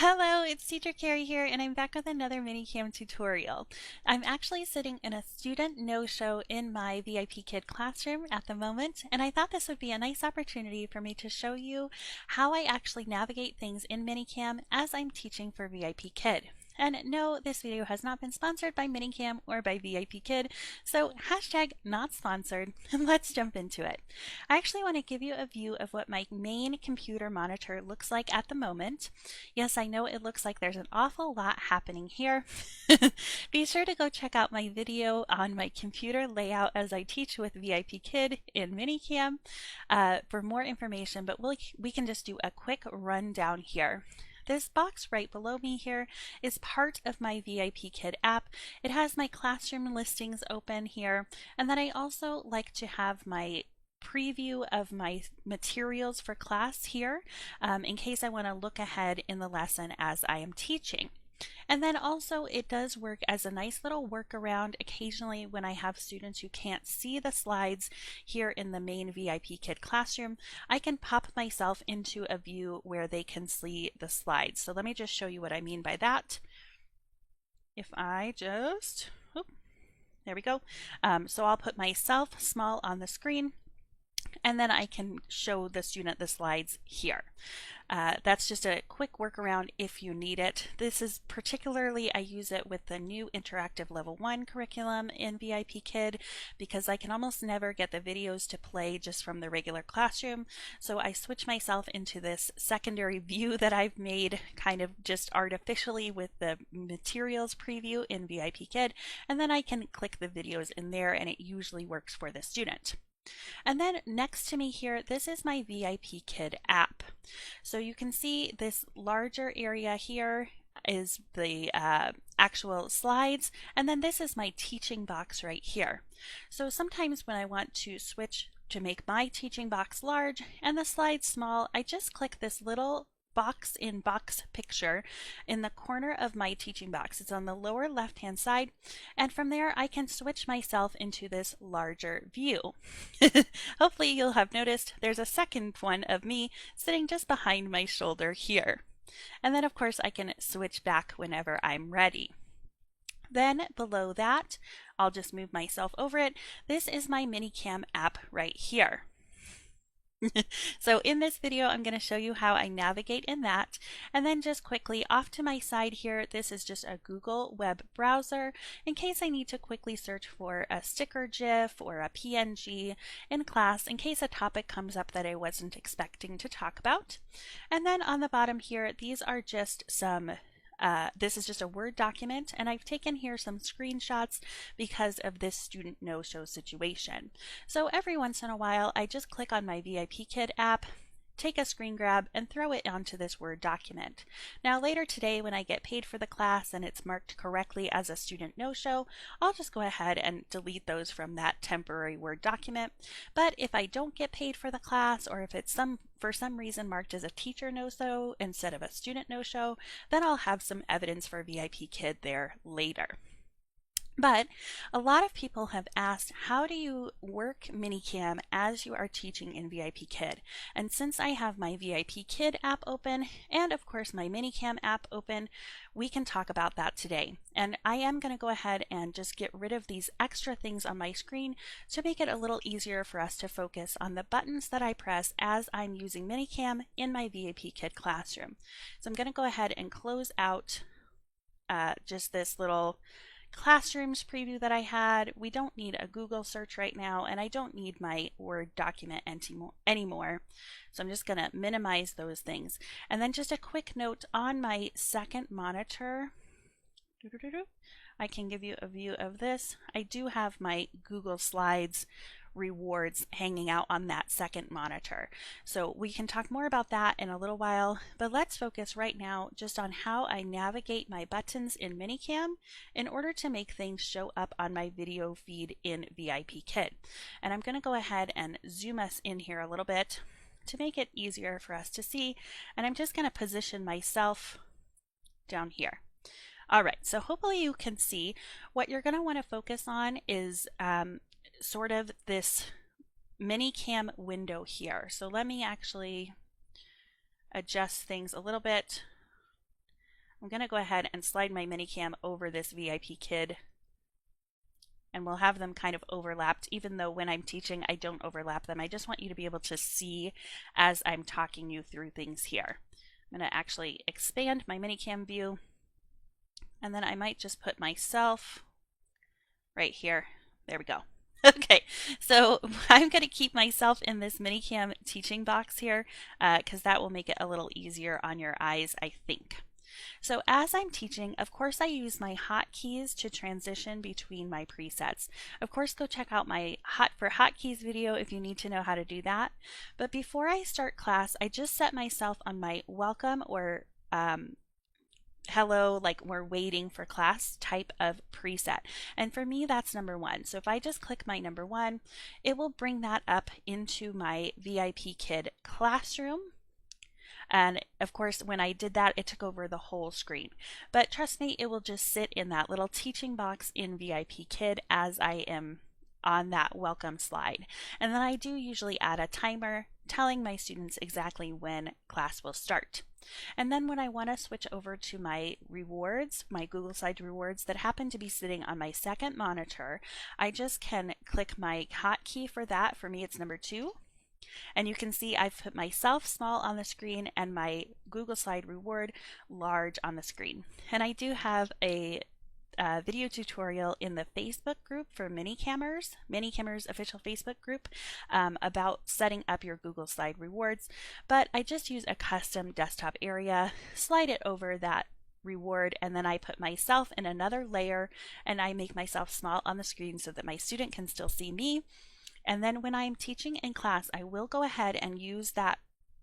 Hello, it's Teacher Carrie here, and I'm back with another MiniCam tutorial. I'm actually sitting in a student no-show in my VIP Kid classroom at the moment, and I thought this would be a nice opportunity for me to show you how I actually navigate things in MiniCam as I'm teaching for VIP Kid. And no, this video has not been sponsored by MiniCam or by VIP Kid, so hashtag not sponsored, and let's jump into it. I actually want to give you a view of what my main computer monitor looks like at the moment. Yes, I know it looks like there's an awful lot happening here. Be sure to go check out my video on my computer layout as I teach with VIP Kid in MiniCam for more information, but we can just do a quick rundown here. This box right below me here is part of my VIP Kid app. It has my classroom listings open here, and then I also like to have my preview of my materials for class here in case I want to look ahead in the lesson as I am teaching. And then also it does work as a nice little workaround occasionally when I have students who can't see the slides here in the main VIP Kid classroom. I can pop myself into a view where they can see the slides. So let me just show you what I mean by that. If I just, there we go. So I'll put myself small on the screen, and then I can show the student the slides here. That's just a quick workaround if you need it. This is particularly, I use it with the new interactive level 1 curriculum in VIP Kid because I can almost never get the videos to play just from the regular classroom. So I switch myself into this secondary view that I've made kind of just artificially with the materials preview in VIP Kid, and then I can click the videos in there and it usually works for the student. And then next to me here, this is my VIP Kid app. So you can see this larger area here is the actual slides, and then this is my teaching box right here. So sometimes when I want to switch to make my teaching box large and the slides small, I just click this little box in box picture in the corner of my teaching box. It's on the lower left hand side, and from there I can switch myself into this larger view. Hopefully you'll have noticed there's a second one of me sitting just behind my shoulder here. And then of course I can switch back whenever I'm ready. Then below that, I'll just move myself over it. This is my MiniCam app right here. So in this video, I'm going to show you how I navigate in that. And then just quickly off to my side here, this is just a Google web browser in case I need to quickly search for a sticker GIF or a PNG in class in case a topic comes up that I wasn't expecting to talk about. And then on the bottom here, these are just some this is just a Word document, and I've taken here some screenshots because of this student no-show situation. So every once in a while, I just click on my VIP Kid app, take a screen grab, and throw it onto this Word document. Now later today when I get paid for the class and it's marked correctly as a student no-show, I'll just go ahead and delete those from that temporary Word document. But if I don't get paid for the class, or if it's for some reason marked as a teacher no-show instead of a student no-show, then I'll have some evidence for VIP Kid there later. But a lot of people have asked, how do you work MiniCam as you are teaching in VIP Kid? And since I have my VIP Kid app open and of course my MiniCam app open, we can talk about that today. And I am going to go ahead and just get rid of these extra things on my screen to make it a little easier for us to focus on the buttons that I press as I'm using MiniCam in my VIP Kid classroom. So I'm going to go ahead and close out just this little classrooms preview that I had. We don't need a Google search right now, and I don't need my Word document anymore. So I'm just going to minimize those things. And then just a quick note on my second monitor. I can give you a view of this. I do have my Google Slides rewards hanging out on that second monitor. So we can talk more about that in a little while, but let's focus right now just on how I navigate my buttons in MiniCam in order to make things show up on my video feed in VIP Kid. And I'm going to go ahead and zoom us in here a little bit to make it easier for us to see, and I'm just going to position myself down here. All right, so hopefully you can see what you're going to want to focus on is sort of this MiniCam window here. So let me actually adjust things a little bit I'm going to go ahead and slide my MiniCam over this VIP kid, and we'll have them kind of overlapped, even though when I'm teaching I don't overlap them. I just want you to be able to see as I'm talking you through things here. I'm going to actually expand my MiniCam view, and then I might just put myself right here. There we go. Okay, so I'm going to keep myself in this MiniCam teaching box here because that will make it a little easier on your eyes, I think. So as I'm teaching, of course I use my hotkeys to transition between my presets. Of course, go check out my hotkeys video if you need to know how to do that. But before I start class, I just set myself on my welcome or hello, like we're waiting for class type of preset. And for me, that's number 1. So if I just click my number 1, it will bring that up into my VIP Kid classroom. And of course, when I did that, it took over the whole screen. But trust me, it will just sit in that little teaching box in VIP Kid as I am on that welcome slide. And then I do usually add a timer telling my students exactly when class will start. And then when I want to switch over to my rewards, my Google Slides rewards that happen to be sitting on my second monitor, I just can click my hotkey for that. For me, it's number 2. And you can see I've put myself small on the screen and my Google Slide reward large on the screen. And I do have a video tutorial in the Facebook group for ManyCamers official Facebook group about setting up your Google Slide rewards. But I just use a custom desktop area, slide it over that reward, and then I put myself in another layer and I make myself small on the screen so that my student can still see me. And then when I'm teaching in class, I will go ahead and use that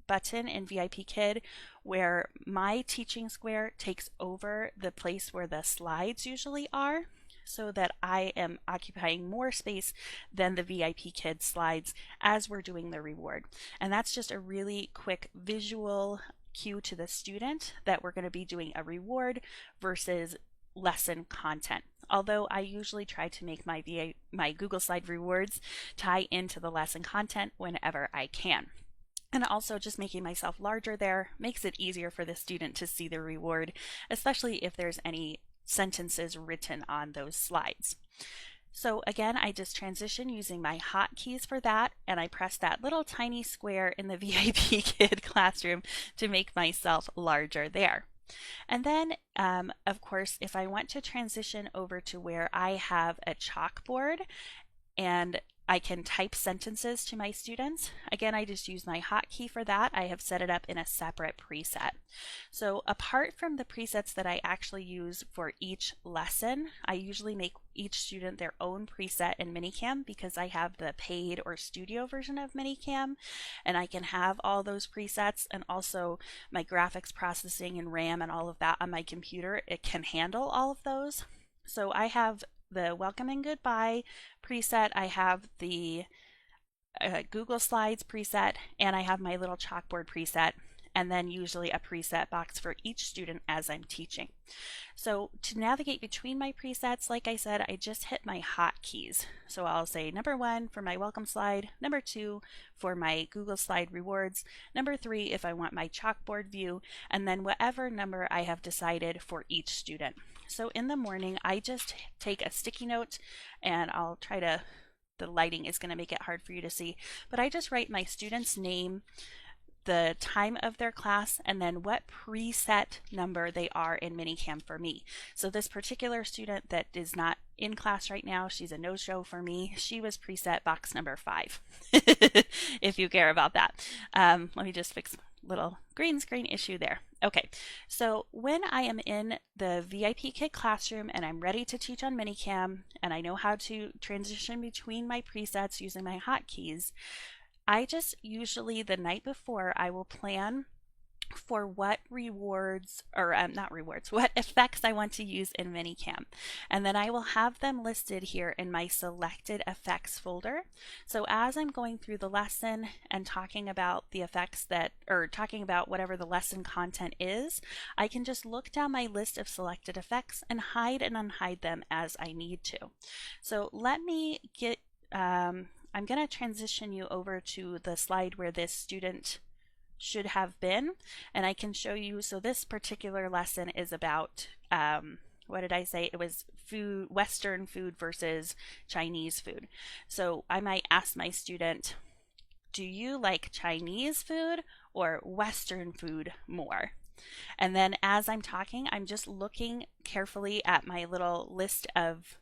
button in VIP Kid where my teaching square takes over the place where the slides usually are, so that I am occupying more space than the VIP Kid slides as we're doing the reward. And that's just a really quick visual cue to the student that we're going to be doing a reward versus lesson content. Although I usually try to make my Google Slide rewards tie into the lesson content whenever I can. And also just making myself larger there makes it easier for the student to see the reward, especially if there's any sentences written on those slides. So again, I just transition using my hotkeys for that, and I press that little tiny square in the VIP Kid classroom to make myself larger there. And then, of course, if I want to transition over to where I have a chalkboard and I can type sentences to my students, again, I just use my hotkey for that. I have set it up in a separate preset. So apart from the presets that I actually use for each lesson, I usually make each student their own preset in MiniCam because I have the paid or studio version of MiniCam, and I can have all those presets, and also my graphics processing and RAM and all of that on my computer. It can handle all of those. So I have the welcome and goodbye preset, I have the Google Slides preset, and I have my little chalkboard preset, and then usually a preset box for each student as I'm teaching. So to navigate between my presets, like I said, I just hit my hotkeys. So I'll say number 1 for my welcome slide, number 2 for my Google Slide rewards, number 3 if I want my chalkboard view, and then whatever number I have decided for each student. So in the morning, I just take a sticky note, and I'll try to, the lighting is going to make it hard for you to see, but I just write my student's name, the time of their class, and then what preset number they are in MiniCam for me. So this particular student that is not in class right now, she's a no-show for me. She was preset box number 5, if you care about that. Let me just fix a little green screen issue there. Okay, so when I am in the VIP Kid classroom and I'm ready to teach on MiniCam, and I know how to transition between my presets using my hotkeys, I just usually the night before I will plan for what rewards, or not rewards, what effects I want to use in MiniCam. And then I will have them listed here in my selected effects folder. So as I'm going through the lesson and talking about the effects that, or talking about whatever the lesson content is, I can just look down my list of selected effects and hide and unhide them as I need to. So let me get, I'm going to transition you over to the slide where this student should have been, and I can show you. So this particular lesson is about what did I say? It was food, Western food versus Chinese food. So I might ask my student, do you like Chinese food or Western food more? And then as I'm talking, I'm just looking carefully at my little list of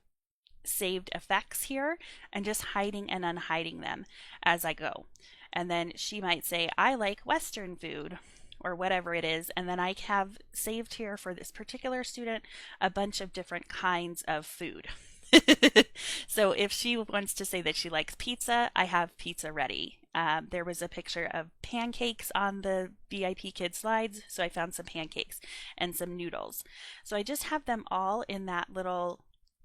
saved effects here and just hiding and unhiding them as I go. And then she might say, I like Western food or whatever it is. And then I have saved here for this particular student a bunch of different kinds of food. So if she wants to say that she likes pizza, I have pizza ready. There was a picture of pancakes on the VIP Kids slides, so I found some pancakes and some noodles. So I just have them all in that little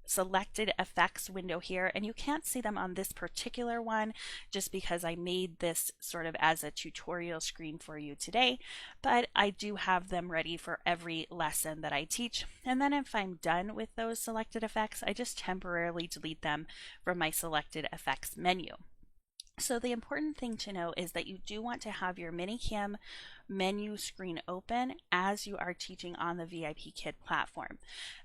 selected effects window here, and you can't see them on this particular one just because I made this sort of as a tutorial screen for you today, but I do have them ready for every lesson that I teach. And then if I'm done with those selected effects, I just temporarily delete them from my selected effects menu. So the important thing to know is that you do want to have your MiniCam menu screen open as you are teaching on the VIP Kid platform,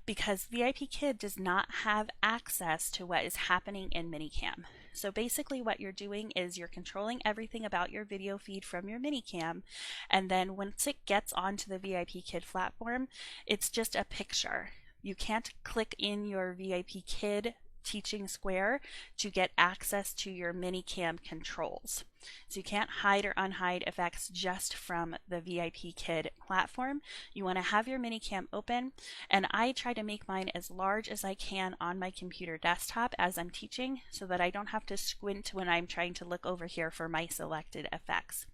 because VIP Kid does not have access to what is happening in MiniCam. So basically what you're doing is you're controlling everything about your video feed from your MiniCam, and then once it gets onto the VIP Kid platform, it's just a picture. You can't click in your VIP Kid teaching square to get access to your MiniCam controls. So you can't hide or unhide effects just from the VIP Kid platform. You want to have your MiniCam open, and I try to make mine as large as I can on my computer desktop as I'm teaching so that I don't have to squint when I'm trying to look over here for my selected effects.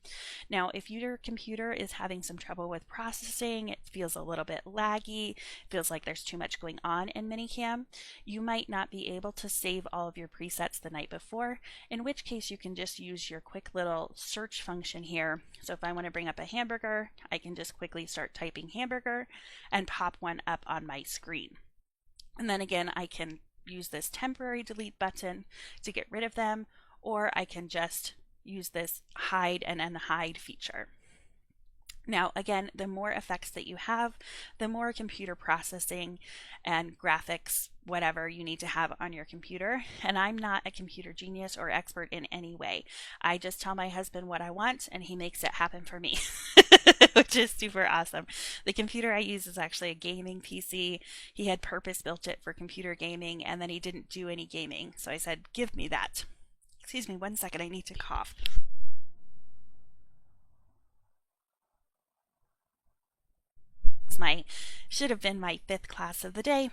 Now, if your computer is having some trouble with processing, it feels a little bit laggy, feels like there's too much going on in MiniCam, you might not be able to save all of your presets the night before, in which case you can just use your quick little search function here. So if I want to bring up a hamburger, I can just quickly start typing hamburger and pop one up on my screen. And then again, I can use this temporary delete button to get rid of them, or I can just use this hide and unhide feature. Now, again, the more effects that you have, the more computer processing and graphics, whatever you need to have on your computer. And I'm not a computer genius or expert in any way. I just tell my husband what I want and he makes it happen for me, which is super awesome. The computer I use is actually a gaming PC. He had purpose built it for computer gaming, and then he didn't do any gaming. So I said, give me that. Excuse me, 1 second, I need to cough. Should have been my 5th class of the day,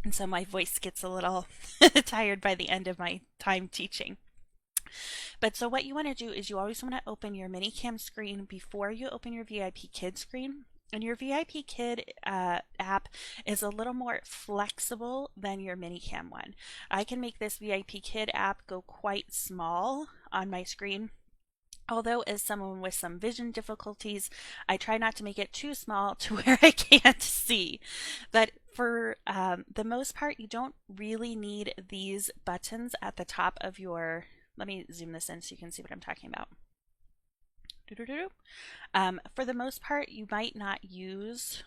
and so my voice gets a little tired by the end of my time teaching. But so what you want to do is you always want to open your MiniCam screen before you open your VIP Kid screen. And your VIP Kid app is a little more flexible than your MiniCam one. I can make this VIP Kid app go quite small on my screen. Although as someone with some vision difficulties, I try not to make it too small to where I can't see. But for the most part, you don't really need these buttons at the top of your, let me zoom this in so you can see what I'm talking about. For the most part, you might not use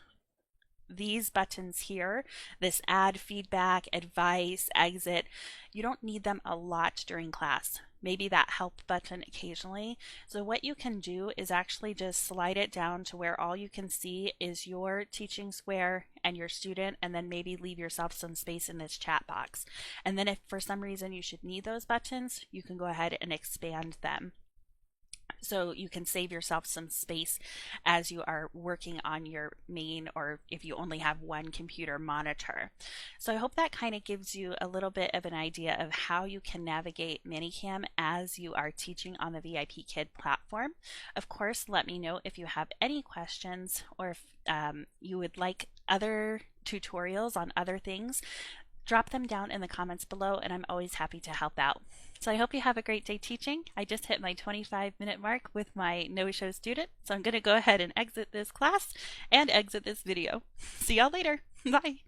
these buttons here, this add feedback, advice, exit. You don't need them a lot during class. Maybe that help button occasionally. So what you can do is actually just slide it down to where all you can see is your teaching square and your student, and then maybe leave yourself some space in this chat box. And then if for some reason you should need those buttons, you can go ahead and expand them. So you can save yourself some space as you are working on your main, or if you only have one computer monitor. So I hope that kind of gives you a little bit of an idea of how you can navigate MiniCam as you are teaching on the VIP Kid platform. Of course, let me know if you have any questions, or if you would like other tutorials on other things. Drop them down in the comments below, and I'm always happy to help out. So I hope you have a great day teaching. I just hit my 25-minute mark with my no-show student, so I'm going to go ahead and exit this class and exit this video. See y'all later. Bye.